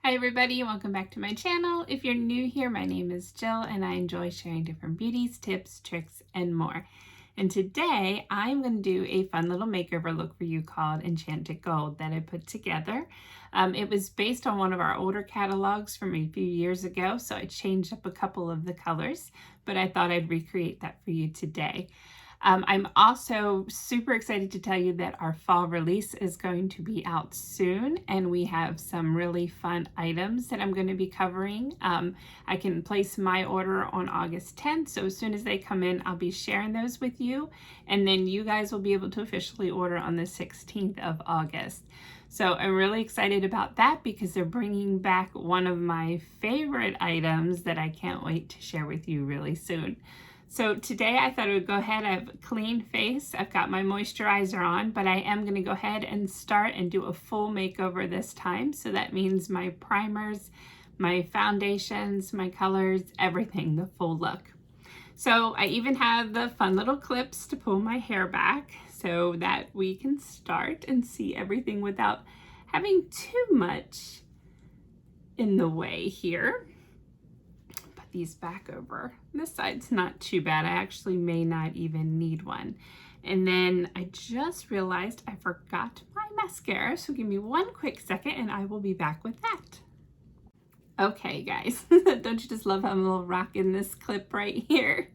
Hi everybody, welcome back to my channel. If you're new here, my name is Jill and I enjoy sharing different beauties, tips, tricks, and more. And today I'm going to do a fun little makeover look for you called Enchanted Gold that I put together. It was based on one of our older catalogs from a few years ago, so I changed up a couple of the colors, but I thought I'd recreate that for you today. I'm also super excited to tell you that our fall release is going to be out soon, and we have some really fun items that I'm going to be covering. I can place my order on August 10th, so as soon as they come in, I'll be sharing those with you, and then you guys will be able to officially order on the 16th of August. So I'm really excited about that because they're bringing back one of my favorite items that I can't wait to share with you really soon. So today I thought I would go ahead. I have a clean face. I've got my moisturizer on, but I am going to go ahead and start and do a full makeover this time. So that means my primers, my foundations, my colors, everything, the full look. So I even have the fun little clips to pull my hair back so that we can start and see everything without having too much in the way here. These back over. This side's not too bad. I actually may not even need one. And then I just realized I forgot my mascara, so give me one quick second and I will be back with that. Okay guys, don't you just love how I'm a little rocking this clip right here?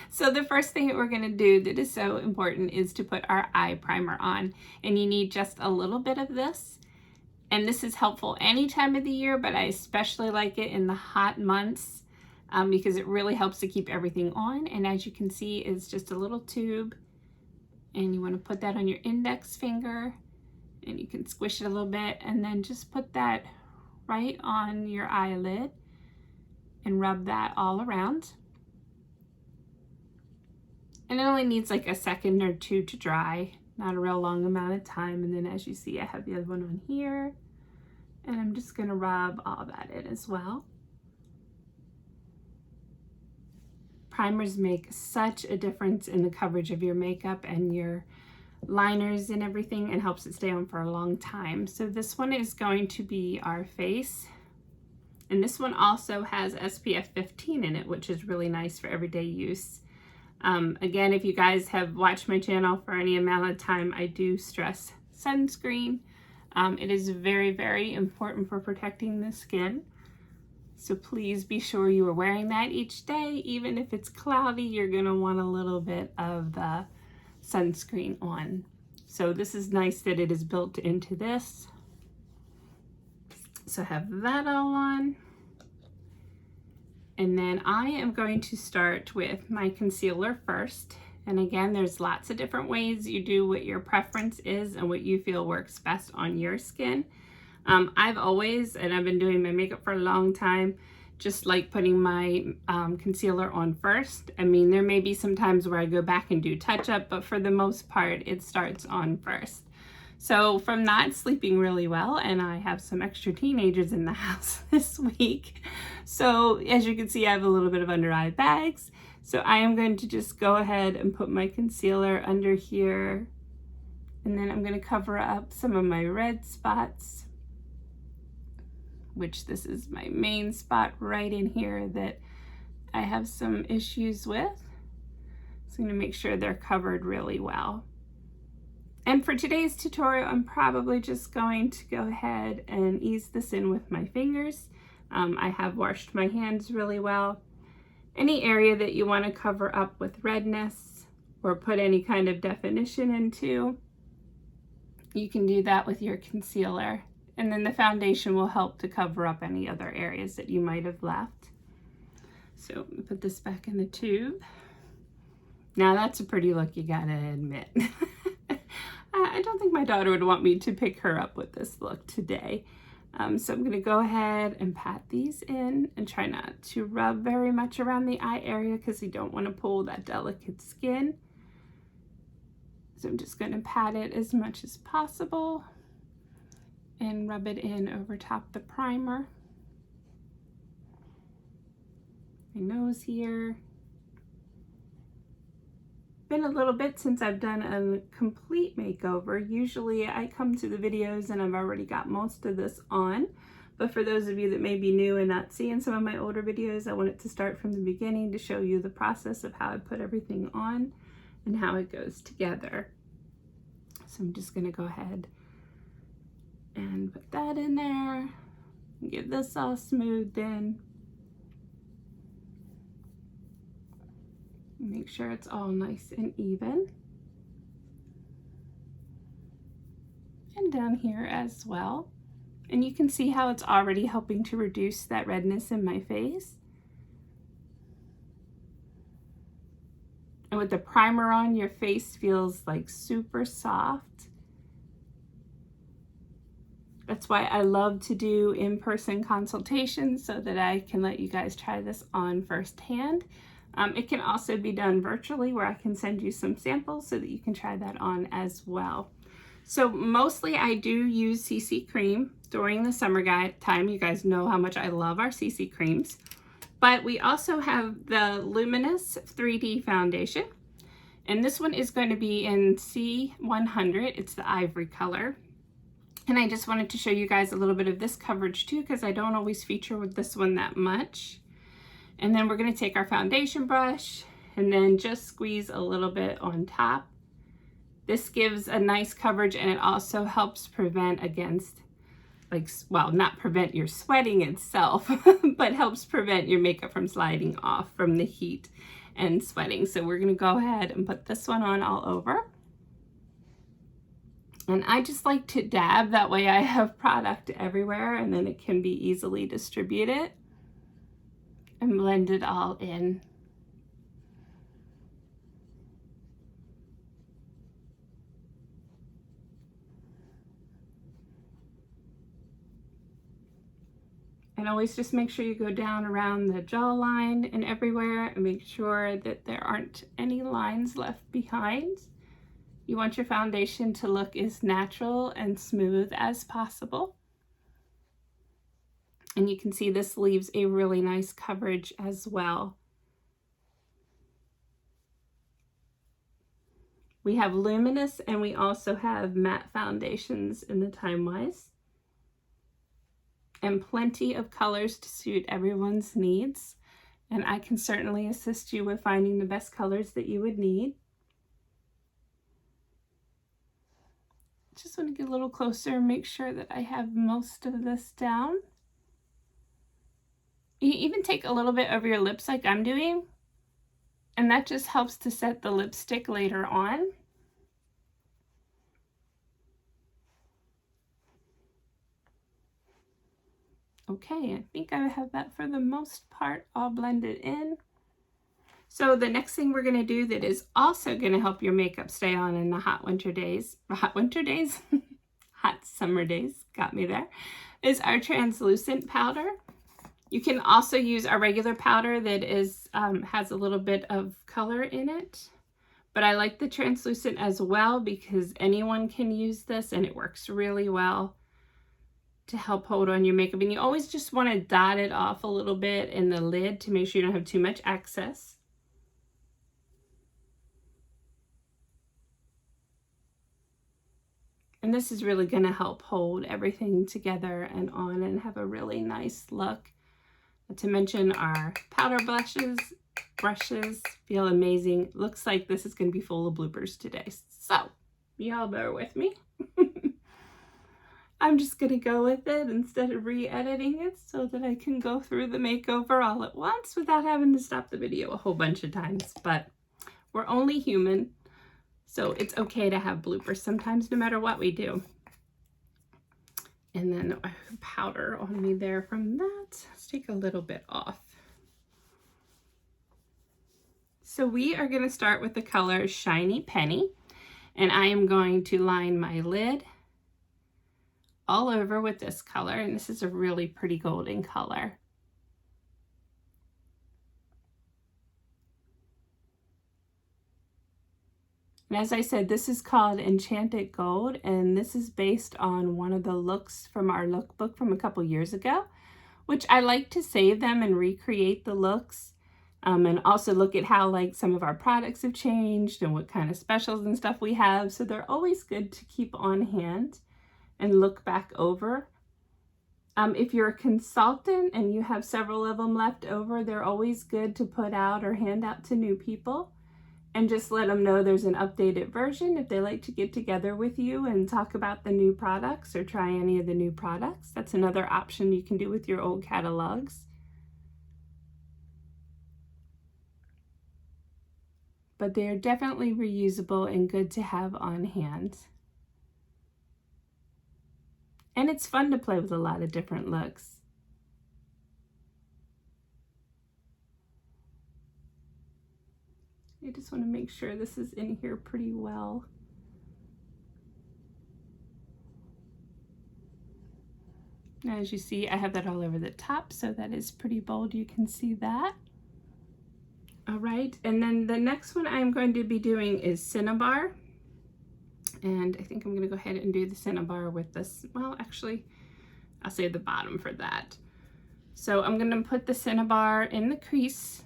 So the first thing that we're going to do that is so important is to put our eye primer on, and you need just a little bit of this. And this is helpful any time of the year, but I especially like it in the hot months. Because it really helps to keep everything on. And as you can see, it's just a little tube, and you want to put that on your index finger, and you can squish it a little bit, and then just put that right on your eyelid and rub that all around. And it only needs like a second or two to dry, not a real long amount of time. And then as you see, I have the other one on here, and I'm just going to rub all that in as well. Primers make such a difference in the coverage of your makeup and your liners and everything, and helps it stay on for a long time. So this one is going to be our face. And this one also has SPF 15 in it, which is really nice for everyday use. Again, if you guys have watched my channel for any amount of time, I do stress sunscreen. It is very, very important for protecting the skin. So please be sure you are wearing that each day. Even if it's cloudy, you're going to want a little bit of the sunscreen on. So this is nice that it is built into this. So I have that all on. And then I am going to start with my concealer first. And again, there's lots of different ways you do what your preference is and what you feel works best on your skin. I've always, and I've been doing my makeup for a long time, just like putting my concealer on first. I mean, there may be some times where I go back and do touch up, but for the most part, it starts on first. So from not sleeping really well, and I have some extra teenagers in the house this week. So as you can see, I have a little bit of under eye bags. So I am going to just go ahead and put my concealer under here. And then I'm going to cover up some of my red spots, which this is my main spot right in here that I have some issues with. So I'm going to make sure they're covered really well. And for today's tutorial, I'm probably just going to go ahead and ease this in with my fingers. I have washed my hands really well. Any area that you want to cover up with redness or put any kind of definition into, you can do that with your concealer. And then the foundation will help to cover up any other areas that you might have left. So put this back in the tube. Now that's a pretty look, you gotta admit. I don't think my daughter would want me to pick her up with this look today. So I'm gonna go ahead and pat these in and try not to rub very much around the eye area because you don't want to pull that delicate skin. So I'm just gonna pat it as much as possible and rub it in over top the primer. My nose here. Been a little bit since I've done a complete makeover. Usually I come to the videos and I've already got most of this on, But for those of you that may be new and not seeing some of my older videos, I wanted to start from the beginning to show you the process of how I put everything on and how it goes together. So I'm just going to go ahead and put that in there, get this all smoothed in. Make sure it's all nice and even. And down here as well. And you can see how it's already helping to reduce that redness in my face. And with the primer on, your face feels like super soft. That's why I love to do in-person consultations so that I can let you guys try this on firsthand. It can also be done virtually where I can send you some samples so that you can try that on as well. So mostly I do use CC cream during the summer time. You guys know how much I love our CC creams. But we also have the Luminous 3D foundation. And this one is going to be in C100. It's the ivory color. And I just wanted to show you guys a little bit of this coverage too, because I don't always feature with this one that much. And then we're going to take our foundation brush and then just squeeze a little bit on top. This gives a nice coverage, and it also helps prevent against, like, well, not prevent your sweating itself, but helps prevent your makeup from sliding off from the heat and sweating. So we're going to go ahead and put this one on all over. And I just like to dab, that way I have product everywhere and then it can be easily distributed and blend it all in. And always just make sure you go down around the jawline and everywhere and make sure that there aren't any lines left behind. You want your foundation to look as natural and smooth as possible. And you can see this leaves a really nice coverage as well. We have luminous and we also have matte foundations in the Time Wise. And plenty of colors to suit everyone's needs. And I can certainly assist you with finding the best colors that you would need. Just want to get a little closer and make sure that I have most of this down. You even take a little bit over your lips like I'm doing, and that just helps to set the lipstick later on. Okay, I think I have that for the most part all blended in. So the next thing we're going to do that is also going to help your makeup stay on in the hot winter days, hot summer days, got me there, is our translucent powder. You can also use our regular powder that is has a little bit of color in it, but I like the translucent as well because anyone can use this and it works really well to help hold on your makeup. And you always just want to dot it off a little bit in the lid to make sure you don't have too much excess. And this is really going to help hold everything together and on and have a really nice look. Not to mention our powder brushes feel amazing. Looks like this is going to be full of bloopers today. So y'all bear with me. I'm just going to go with it instead of re-editing it so that I can go through the makeover all at once without having to stop the video a whole bunch of times. But we're only human, so it's okay to have bloopers sometimes no matter what we do. And then I have powder on me there from that. Let's take a little bit off. So we are going to start with the color Shiny Penny. And I am going to line my lid all over with this color, and this is a really pretty golden color. And as I said, this is called Enchanted Gold, and this is based on one of the looks from our lookbook from a couple years ago, which I like to save them and recreate the looks, and also look at how like some of our products have changed and what kind of specials and stuff we have. So they're always good to keep on hand and look back over. If you're a consultant and you have several of them left over, they're always good to put out or hand out to new people and just let them know there's an updated version if they like to get together with you and talk about the new products or try any of the new products. That's another option you can do with your old catalogs. But they're definitely reusable and good to have on hand. And it's fun to play with a lot of different looks. I just want to make sure this is in here pretty well. Now, as you see, I have that all over the top, so that is pretty bold. You can see that. All right, and then the next one I'm going to be doing is Cinnabar. And I think I'm going to go ahead and do the Cinnabar with this. Well, actually, I'll save the bottom for that. So I'm going to put the Cinnabar in the crease.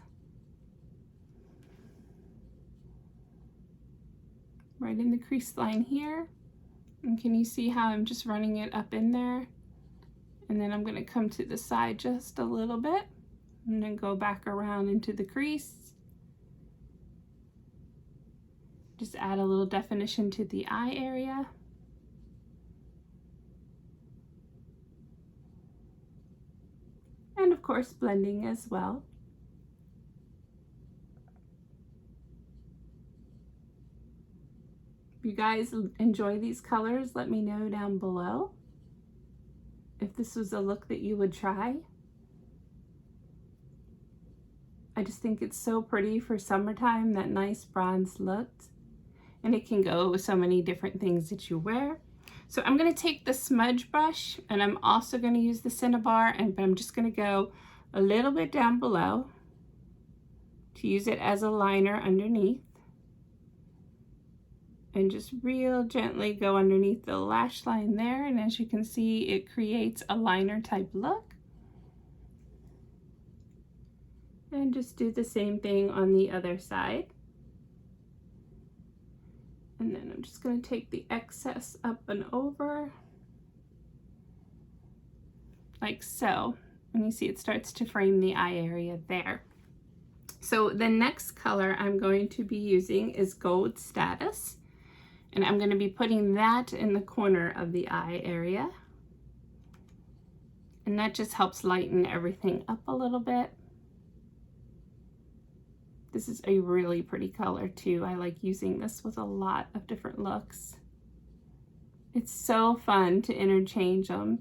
Right in the crease line here. And can you see how I'm just running it up in there? And then I'm going to come to the side just a little bit and then go back around into the crease. Just add a little definition to the eye area. And of course, blending as well. If you guys enjoy these colors, let me know down below if this was a look that you would try. I just think it's so pretty for summertime, that nice bronze look. And it can go with so many different things that you wear. So I'm going to take the smudge brush, and I'm also going to use the Cinnabar, but I'm just going to go a little bit down below to use it as a liner underneath. And just real gently go underneath the lash line there, and as you can see, it creates a liner type look. And just do the same thing on the other side. And then I'm just going to take the excess up and over, like so. And you see it starts to frame the eye area there. So the next color I'm going to be using is Gold Status. And I'm going to be putting that in the corner of the eye area. And that just helps lighten everything up a little bit. This is a really pretty color too. I like using this with a lot of different looks. It's so fun to interchange them.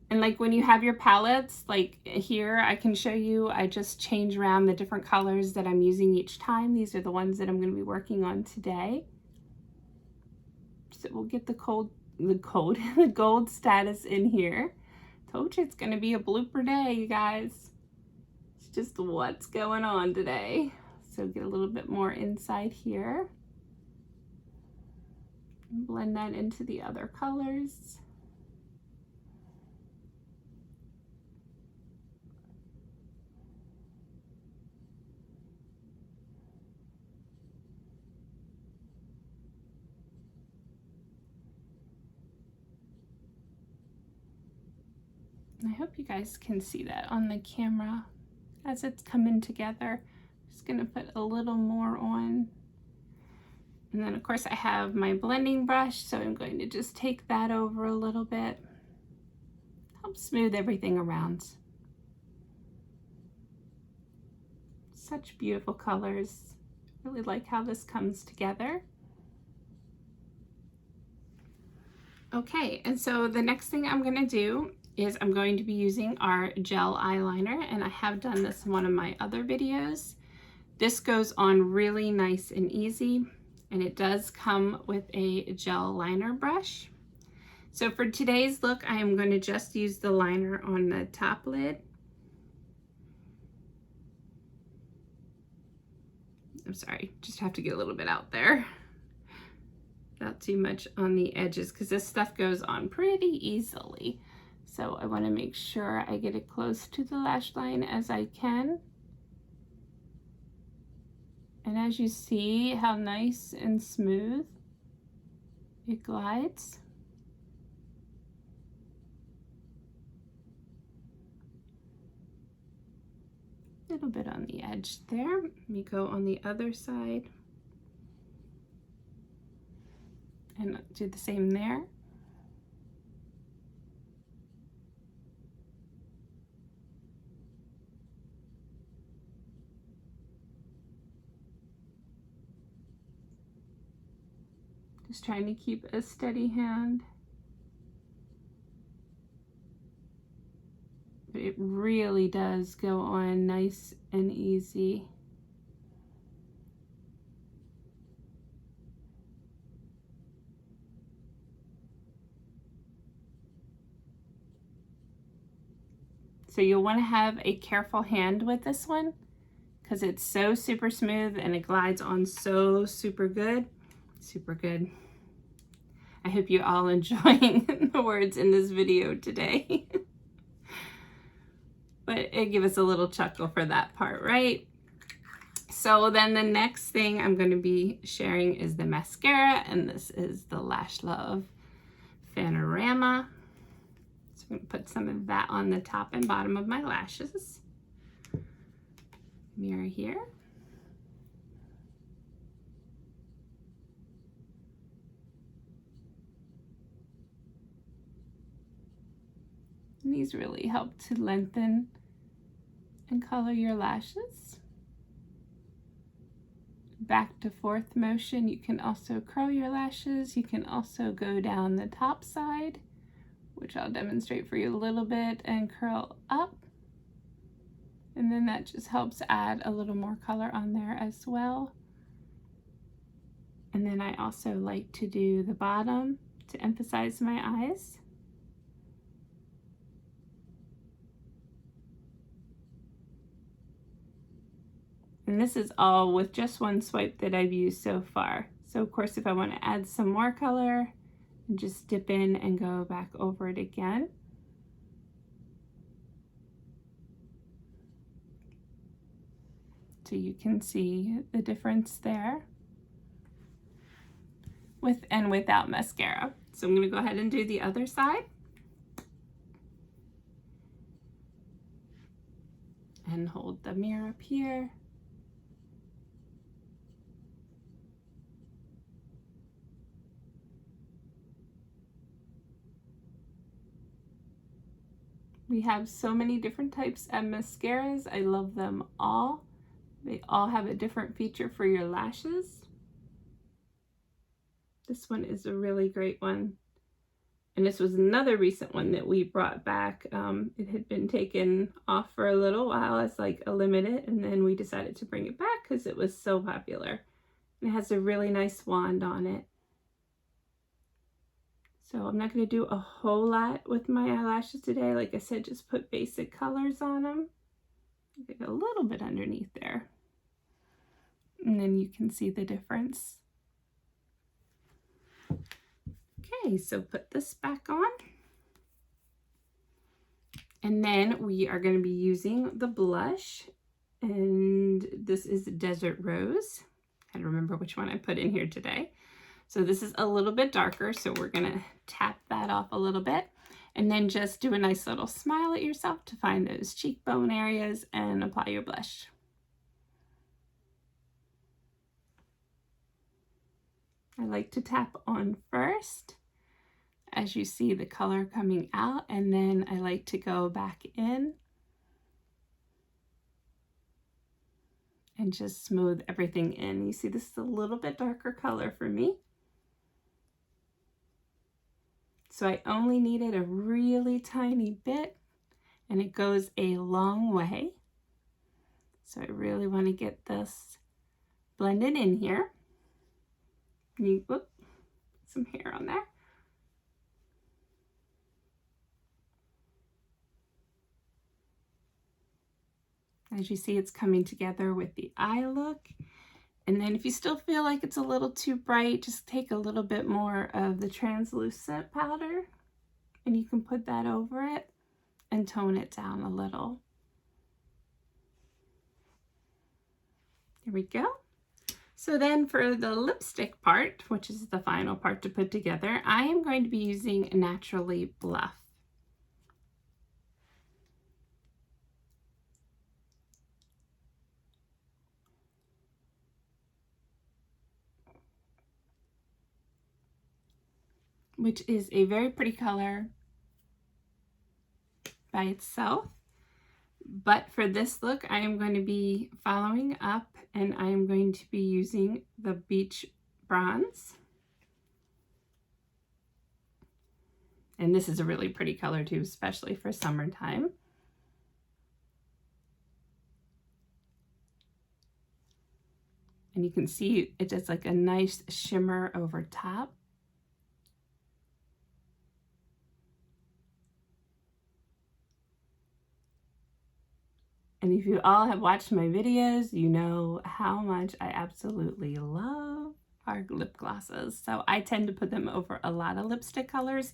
And like when you have your palettes, like here I can show you, I just change around the different colors that I'm using each time. These are the ones that I'm going to be working on today. So we'll get the Gold Status in here. Told you it's going to be a blooper day, you guys. It's just what's going on today. So get a little bit more inside here. Blend that into the other colors. I hope you guys can see that on the camera as it's coming together. Just gonna put a little more on. And then of course I have my blending brush, so I'm going to just take that over a little bit. Help smooth everything around. Such beautiful colors. Really like how this comes together. Okay, and so the next thing I'm gonna do is I'm going to be using our gel eyeliner, and I have done this in one of my other videos. This goes on really nice and easy, and it does come with a gel liner brush. So for today's look, I am going to just use the liner on the top lid. I'm sorry, just have to get a little bit out there. Not too much on the edges because this stuff goes on pretty easily. So I want to make sure I get it close to the lash line as I can. And as you see how nice and smooth it glides. A little bit on the edge there. Let me go on the other side and do the same there. Just trying to keep a steady hand. But it really does go on nice and easy. So you'll want to have a careful hand with this one because it's so super smooth and it glides on so super good. Super good. I hope you all enjoying the words in this video today. But it gave us a little chuckle for that part, right? So then the next thing I'm going to be sharing is the mascara, and this is the Lash Love Panorama. So I'm going to put some of that on the top and bottom of my lashes. Mirror here. And these really help to lengthen and color your lashes. Back to forth motion. You can also curl your lashes. You can also go down the top side, which I'll demonstrate for you a little bit, and curl up. And then that just helps add a little more color on there as well. And then I also like to do the bottom to emphasize my eyes. And this is all with just one swipe that I've used so far. So of course, if I want to add some more color, just dip in and go back over it again. So you can see the difference there with and without mascara. So I'm going to go ahead and do the other side. And hold the mirror up here. We have so many different types of mascaras. I love them all. They all have a different feature for your lashes. This one is a really great one. And this was another recent one that we brought back. It had been taken off for a little while as like a limited, and then we decided to bring it back because it was so popular. And it has a really nice wand on it. So I'm not going to do a whole lot with my eyelashes today. Like I said, just put basic colors on them. Get a little bit underneath there. And then you can see the difference. Okay, so put this back on. And then we are going to be using the blush. And this is Desert Rose. I don't remember which one I put in here today. So this is a little bit darker, so we're going to tap that off a little bit. And then just do a nice little smile at yourself to find those cheekbone areas and apply your blush. I like to tap on first as you see the color coming out, and then I like to go back in and just smooth everything in. You see this is a little bit darker color for me. So I only needed a really tiny bit, and it goes a long way. So I really want to get this blended in here. Whoop, some hair on there. As you see, it's coming together with the eye look. And then if you still feel like it's a little too bright, just take a little bit more of the translucent powder and you can put that over it and tone it down a little. There we go. So then for the lipstick part, which is the final part to put together, I am going to be using Naturally Bluff. which is a very pretty color by itself. But for this look, I am going to be following up, and I am going to be using the Beach Bronze. And this is a really pretty color too, especially for summertime. And you can see it does like a nice shimmer over top. And if you all have watched my videos, you know how much I absolutely love our lip glosses. So I tend to put them over a lot of lipstick colors,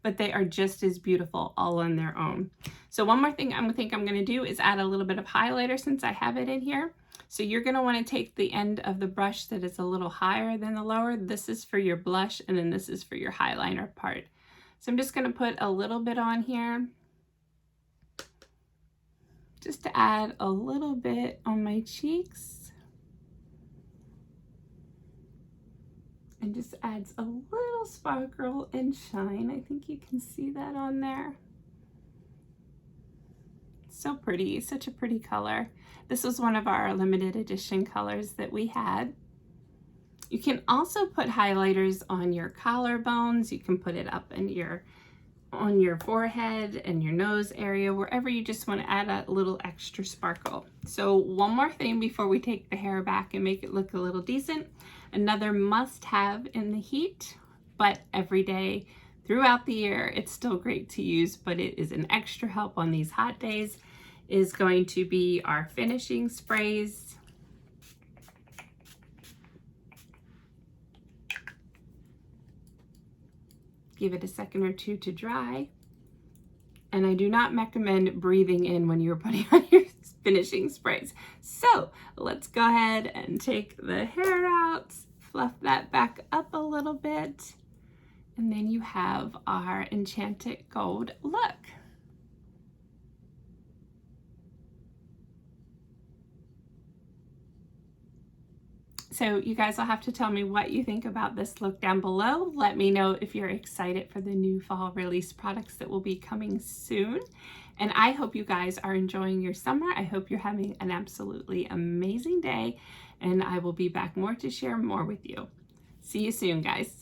but they are just as beautiful all on their own. So one more thing I'm gonna do is add a little bit of highlighter since I have it in here. So you're gonna wanna take the end of the brush that is a little higher than the lower. This is for your blush, and then this is for your eyeliner part. So I'm just gonna put a little bit on here, just to add a little bit on my cheeks. And just adds a little sparkle and shine. I think you can see that on there. So pretty, such a pretty color. This was one of our limited edition colors that we had. You can also put highlighters on your collarbones. You can put it up in on your forehead and your nose area, wherever you just want to add a little extra sparkle. So one more thing before we take the hair back and make it look a little decent. Another must-have in the heat, but every day throughout the year it's still great to use, but it is an extra help on these hot days, is going to be our finishing sprays. Give it a second or two to dry. And I do not recommend breathing in when you're putting on your finishing sprays. So let's go ahead and take the hair out, fluff that back up a little bit, and then you have our Enchanted Gold look. So you guys will have to tell me what you think about this look down below. Let me know if you're excited for the new fall release products that will be coming soon. And I hope you guys are enjoying your summer. I hope you're having an absolutely amazing day, and I will be back more to share more with you. See you soon, guys.